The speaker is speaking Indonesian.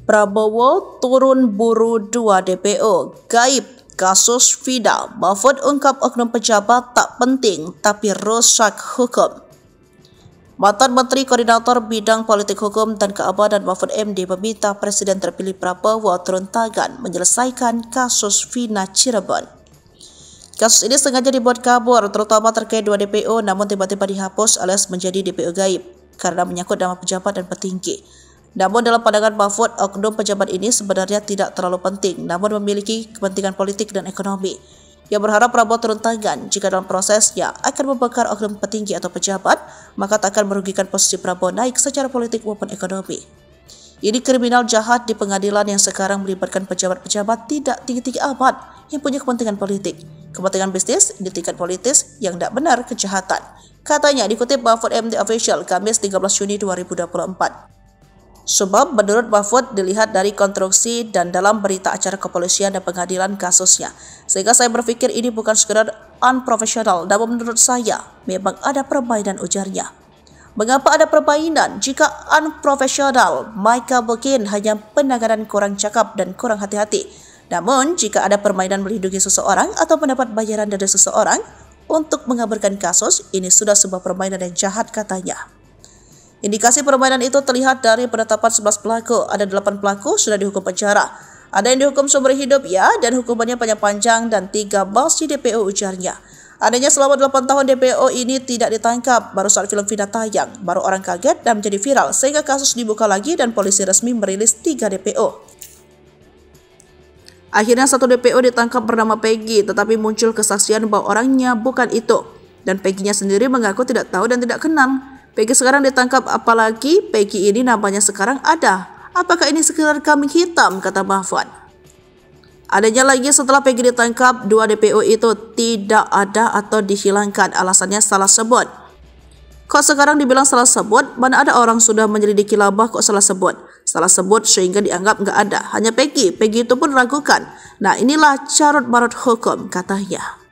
Prabowo turun buru 2 DPO, gaib kasus Fida, Mahfud ungkap oknum pejabat tak penting tapi rusak hukum. Mantan Menteri Koordinator Bidang Politik Hukum dan Keamanan Mahfud MD meminta Presiden terpilih Prabowo turun tangan menyelesaikan kasus Vina Cirebon. Kasus ini sengaja dibuat kabur, terutama terkait 2 DPO, namun tiba-tiba dihapus alias menjadi DPO gaib karena menyangkut nama pejabat dan petinggi. Namun dalam pandangan Mahfud, oknum pejabat ini sebenarnya tidak terlalu penting, namun memiliki kepentingan politik dan ekonomi. Ia berharap Prabowo turun tangan jika dalam prosesnya akan membakar oknum petinggi atau pejabat, maka tak akan merugikan posisi Prabowo naik secara politik maupun ekonomi. Ini kriminal jahat di pengadilan yang sekarang melibatkan pejabat-pejabat tidak tinggi-tinggi amat yang punya kepentingan politik, kepentingan bisnis di tingkat politis yang tidak benar kejahatan. Katanya dikutip Mahfud MD Official Kamis 13 Juni 2024. Sebab menurut Mahfud dilihat dari konstruksi dan dalam berita acara kepolisian dan pengadilan kasusnya. Sehingga saya berpikir ini bukan sekedar unprofesional, namun menurut saya memang ada permainan, ujarnya. Mengapa ada permainan? Jika unprofesional, maka mungkin hanya penanganan kurang cakap dan kurang hati-hati. Namun jika ada permainan melindungi seseorang atau mendapat bayaran dari seseorang untuk mengabarkan kasus, ini sudah sebuah permainan yang jahat, katanya. Indikasi permainan itu terlihat dari penetapan 11 pelaku. Ada 8 pelaku sudah dihukum penjara. Ada yang dihukum seumur hidup ya, dan hukumannya panjang-panjang, dan 3 masih DPO, ujarnya. Adanya selama 8 tahun DPO ini tidak ditangkap. Baru saat film Vina tayang, baru orang kaget dan menjadi viral, sehingga kasus dibuka lagi dan polisi resmi merilis 3 DPO. Akhirnya 1 DPO ditangkap bernama Peggy, tetapi muncul kesaksian bahwa orangnya bukan itu. Dan Peggy-nya sendiri mengaku tidak tahu dan tidak kenal. Peggy sekarang ditangkap, apalagi Peggy ini namanya sekarang ada. Apakah ini sekedar kambing hitam, kata Mahfud. Adanya lagi setelah Peggy ditangkap, 2 DPO itu tidak ada atau dihilangkan, alasannya salah sebut. Kok sekarang dibilang salah sebut? Mana ada orang sudah menyelidiki lama kok salah sebut? Salah sebut sehingga dianggap nggak ada. Hanya Peggy itu pun ragukan. Nah inilah carut marut hukum, katanya.